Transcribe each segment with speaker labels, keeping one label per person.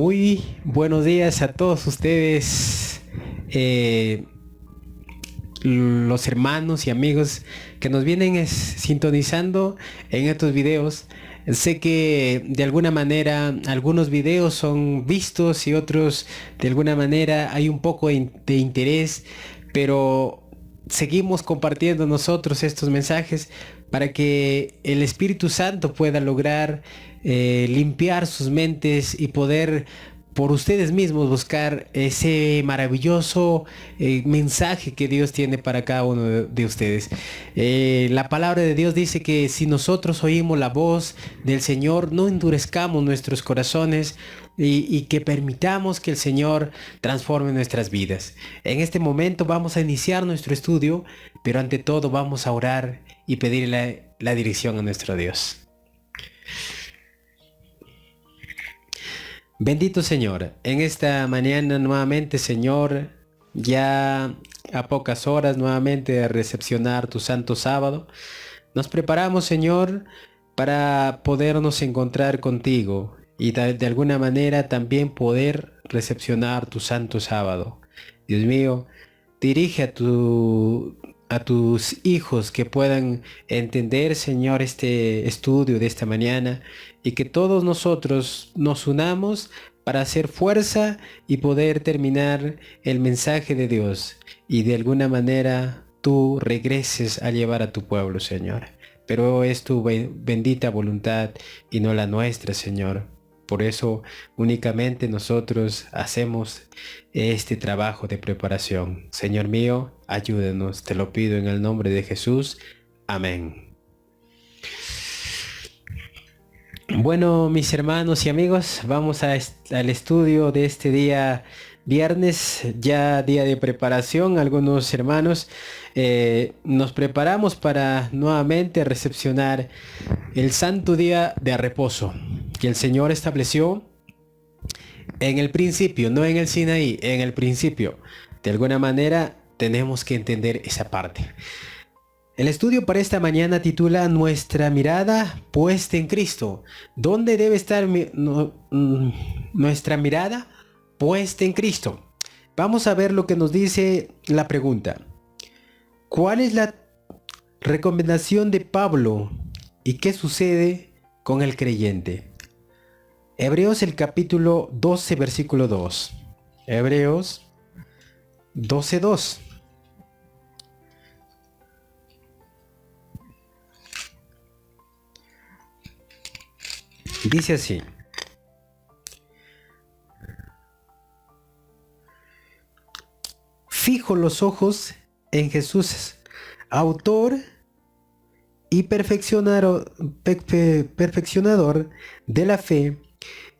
Speaker 1: Muy buenos días a todos ustedes, eh, los hermanos y amigos que nos vienen sintonizando en estos videos. Sé que de alguna manera algunos videos son vistos y otros de alguna manera hay un poco de interés, pero seguimos compartiendo nosotros estos mensajes para que el Espíritu Santo pueda lograr limpiar sus mentes y poder por ustedes mismos buscar ese maravilloso mensaje que Dios tiene para cada uno de ustedes. La palabra de Dios dice que si nosotros oímos la voz del Señor, no endurezcamos nuestros corazones y que permitamos que el Señor transforme nuestras vidas. En este momento vamos a iniciar nuestro estudio, pero ante todo vamos a orar y pedirle la dirección a nuestro Dios. Bendito Señor, en esta mañana nuevamente, Señor, ya a pocas horas nuevamente de recepcionar tu santo sábado, nos preparamos, Señor, para podernos encontrar contigo y de alguna manera también poder recepcionar tu santo sábado. Dios mío, dirige a tus hijos que puedan entender, Señor, este estudio de esta mañana y que todos nosotros nos unamos para hacer fuerza y poder terminar el mensaje de Dios y de alguna manera tú regreses a llevar a tu pueblo, Señor. Pero es tu bendita voluntad y no la nuestra, Señor. Por eso únicamente nosotros hacemos este trabajo de preparación. Señor mío, ayúdanos, te lo pido en el nombre de Jesús. Amén. Bueno, mis hermanos y amigos, vamos al estudio de este día viernes, ya día de preparación. Algunos hermanos nos preparamos para nuevamente recepcionar el santo día de reposo que el Señor estableció en el principio, no en el Sinaí, en el principio. De alguna manera tenemos que entender esa parte. El estudio para esta mañana titula Nuestra mirada puesta en Cristo. ¿Dónde debe estar nuestra mirada puesta en Cristo? Vamos a ver lo que nos dice la pregunta. ¿Cuál es la recomendación de Pablo y qué sucede con el creyente? Hebreos el capítulo 12 versículo 2. Hebreos 12:2. Dice así: fijo los ojos en Jesús, autor y perfeccionador de la fe,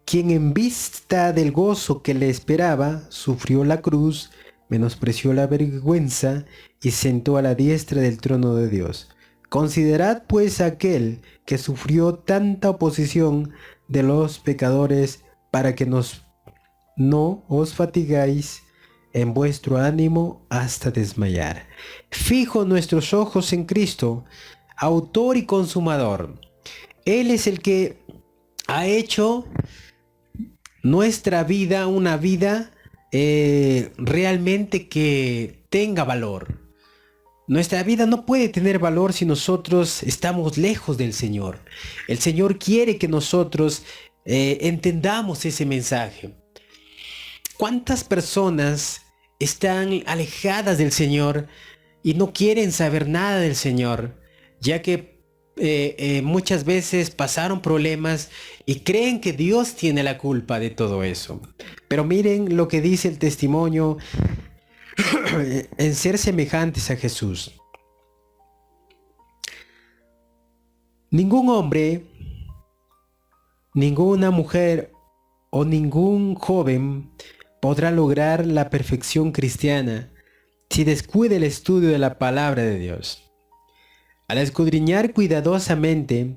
Speaker 1: quien en vista del gozo que le esperaba, sufrió la cruz, menospreció la vergüenza y sentó a la diestra del trono de Dios. Considerad pues aquel que sufrió tanta oposición de los pecadores para que no os fatigáis en vuestro ánimo hasta desmayar. Fijo nuestros ojos en Cristo, autor y consumador. Él es el que ha hecho nuestra vida una vida realmente que tenga valor. Nuestra vida no puede tener valor si nosotros estamos lejos del Señor. El Señor quiere que nosotros entendamos ese mensaje. ¿Cuántas personas están alejadas del Señor y no quieren saber nada del Señor, ya que muchas veces pasaron problemas y creen que Dios tiene la culpa de todo eso? Pero miren lo que dice el testimonio en ser semejantes a Jesús. Ningún hombre, ninguna mujer o ningún joven podrá lograr la perfección cristiana si descuida el estudio de la palabra de Dios. Al escudriñar cuidadosamente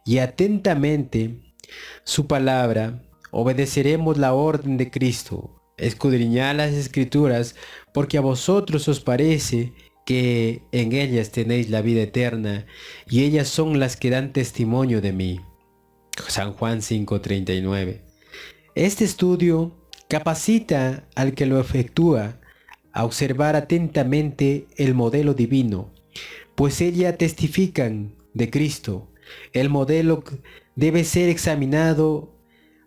Speaker 1: y atentamente su palabra, obedeceremos la orden de Cristo. Escudriñad las Escrituras, porque a vosotros os parece que en ellas tenéis la vida eterna, y ellas son las que dan testimonio de mí. San Juan 5:39. Este estudio capacita al que lo efectúa a observar atentamente el modelo divino, pues ellas testifican de Cristo. El modelo debe ser examinado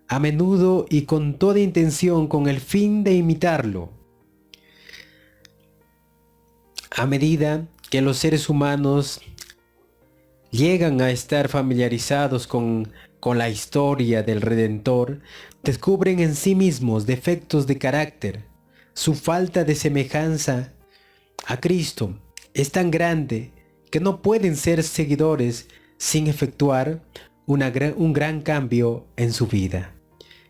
Speaker 1: a menudo y con toda intención con el fin de imitarlo. A medida que los seres humanos llegan a estar familiarizados con la historia del Redentor, descubren en sí mismos defectos de carácter. Su falta de semejanza a Cristo es tan grande que no pueden ser seguidores sin efectuar un gran cambio en su vida.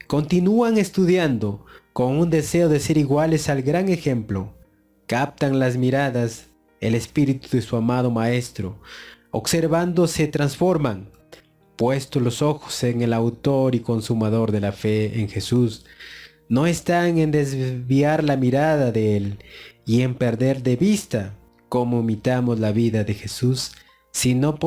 Speaker 1: Continúan estudiando con un deseo de ser iguales al gran ejemplo. Captan las miradas, el espíritu de su amado Maestro. Observando se transforman. Puestos los ojos en el autor y consumador de la fe, en Jesús, no están en desviar la mirada de Él y en perder de vista cómo imitamos la vida de Jesús, sino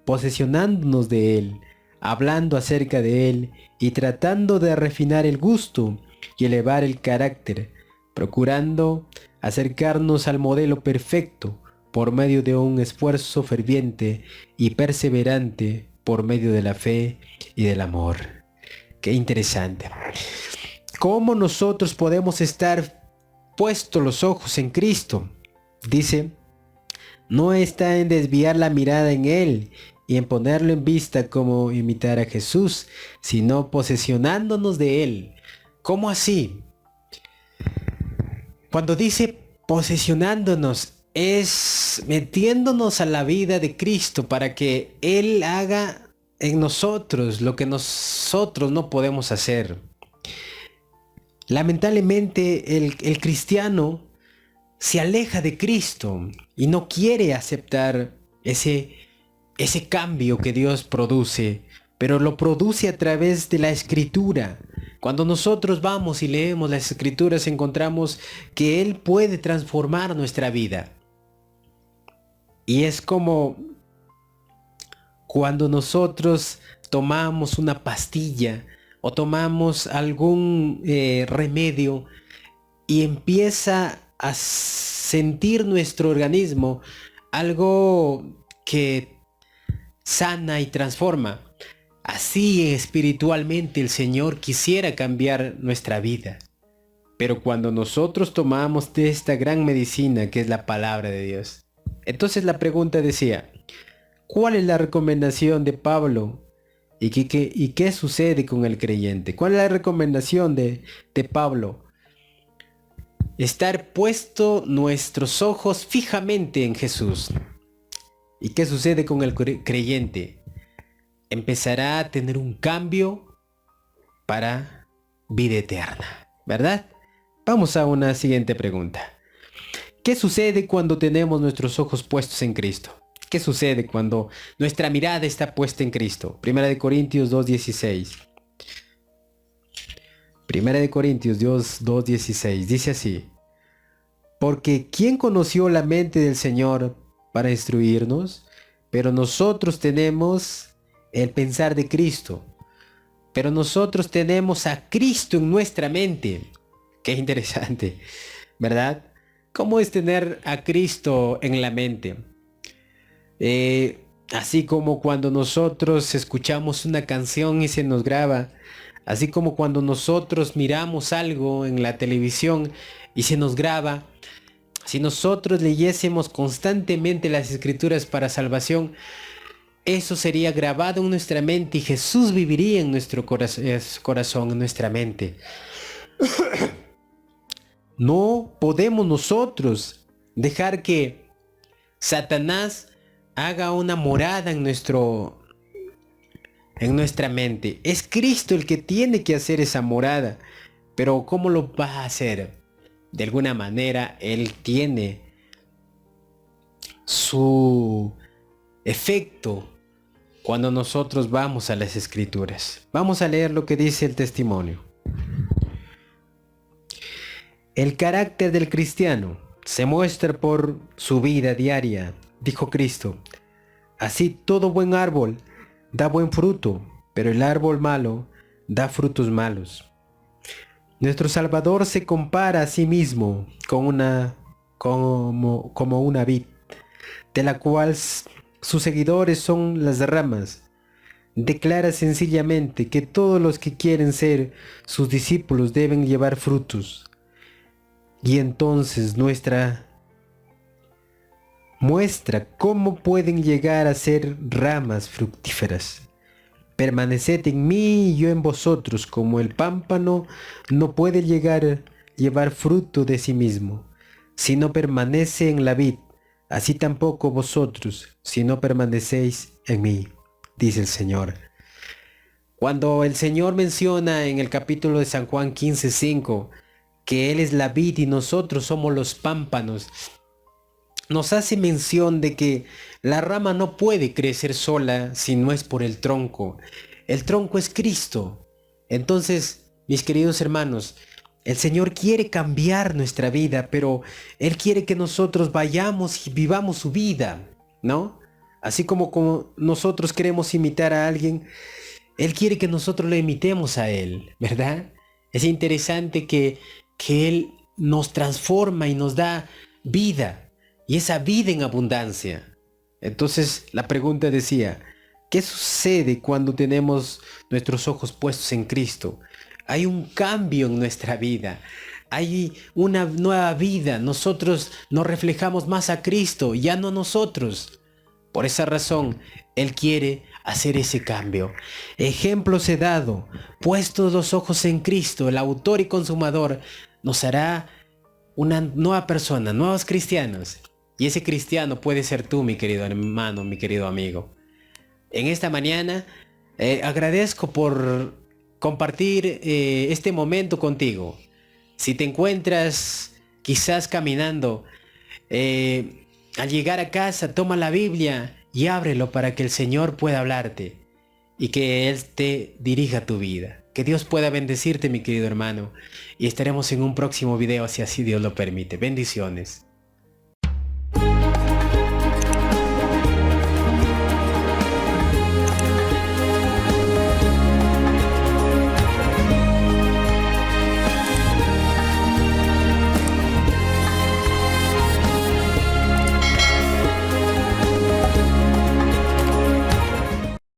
Speaker 1: posesionándonos de Él, hablando acerca de Él y tratando de refinar el gusto y elevar el carácter, procurando acercarnos al modelo perfecto por medio de un esfuerzo ferviente y perseverante por medio de la fe y del amor. Qué interesante. ¿Cómo nosotros podemos estar puestos los ojos en Cristo? Dice, no está en desviar la mirada en Él y en ponerlo en vista como imitar a Jesús, sino posesionándonos de Él. ¿Cómo así? Cuando dice posesionándonos, es metiéndonos a la vida de Cristo para que Él haga en nosotros lo que nosotros no podemos hacer. Lamentablemente el cristiano se aleja de Cristo y no quiere aceptar ese cambio que Dios produce, pero lo produce a través de la Escritura. Cuando nosotros vamos y leemos las Escrituras encontramos que Él puede transformar nuestra vida. Y es como cuando nosotros tomamos una pastilla o tomamos algún remedio y empieza a sentir nuestro organismo algo que sana y transforma. Así espiritualmente el Señor quisiera cambiar nuestra vida. Pero cuando nosotros tomamos de esta gran medicina que es la palabra de Dios, entonces la pregunta decía, ¿cuál es la recomendación de Pablo? ¿Y qué sucede con el creyente? ¿Cuál es la recomendación de Pablo? Estar puesto nuestros ojos fijamente en Jesús. ¿Y qué sucede con el creyente? Empezará a tener un cambio para vida eterna, ¿verdad? Vamos a una siguiente pregunta. ¿Qué sucede cuando tenemos nuestros ojos puestos en Cristo? ¿Qué sucede cuando nuestra mirada está puesta en Cristo? 1 Corintios 2:16. 1 Corintios 2:16 dice así: porque ¿quién conoció la mente del Señor para instruirnos? Pero nosotros tenemos el pensar de Cristo. Pero nosotros tenemos a Cristo en nuestra mente. Qué interesante, ¿verdad? ¿Cómo es tener a Cristo en la mente? Así como cuando nosotros escuchamos una canción y se nos graba, así como cuando nosotros miramos algo en la televisión y se nos graba, si nosotros leyésemos constantemente las Escrituras para salvación, eso sería grabado en nuestra mente y Jesús viviría en nuestro corazón, en nuestra mente. No podemos nosotros dejar que Satanás haga una morada en nuestra mente. Es Cristo el que tiene que hacer esa morada. Pero ¿cómo lo va a hacer? De alguna manera Él tiene su efecto cuando nosotros vamos a las Escrituras. Vamos a leer lo que dice el testimonio. El carácter del cristiano se muestra por su vida diaria, dijo Cristo. Así todo buen árbol da buen fruto, pero el árbol malo da frutos malos. Nuestro Salvador se compara a sí mismo con como una vid, de la cual sus seguidores son las ramas. Declara sencillamente que todos los que quieren ser sus discípulos deben llevar frutos. Y entonces muestra cómo pueden llegar a ser ramas fructíferas. Permaneced en mí y yo en vosotros, como el pámpano no puede llevar fruto de sí mismo, si no permanece en la vid, así tampoco vosotros, si no permanecéis en mí, dice el Señor. Cuando el Señor menciona en el capítulo de San Juan 15:5 que Él es la vid y nosotros somos los pámpanos, nos hace mención de que la rama no puede crecer sola si no es por el tronco. El tronco es Cristo. Entonces, mis queridos hermanos, el Señor quiere cambiar nuestra vida, pero Él quiere que nosotros vayamos y vivamos su vida, ¿no? Así como nosotros queremos imitar a alguien, Él quiere que nosotros lo imitemos a Él, ¿verdad? Es interesante que Él nos transforma y nos da vida. Y esa vida en abundancia. Entonces la pregunta decía, ¿qué sucede cuando tenemos nuestros ojos puestos en Cristo? Hay un cambio en nuestra vida. Hay una nueva vida. Nosotros nos reflejamos más a Cristo, ya no nosotros. Por esa razón, Él quiere hacer ese cambio. Ejemplos he dado. Puestos los ojos en Cristo, el autor y consumador, nos hará una nueva persona, nuevos cristianos. Y ese cristiano puede ser tú, mi querido hermano, mi querido amigo. En esta mañana agradezco por compartir este momento contigo. Si te encuentras quizás caminando, al llegar a casa, toma la Biblia y ábrelo para que el Señor pueda hablarte y que Él te dirija tu vida. Que Dios pueda bendecirte, mi querido hermano. Y estaremos en un próximo video si así Dios lo permite. Bendiciones.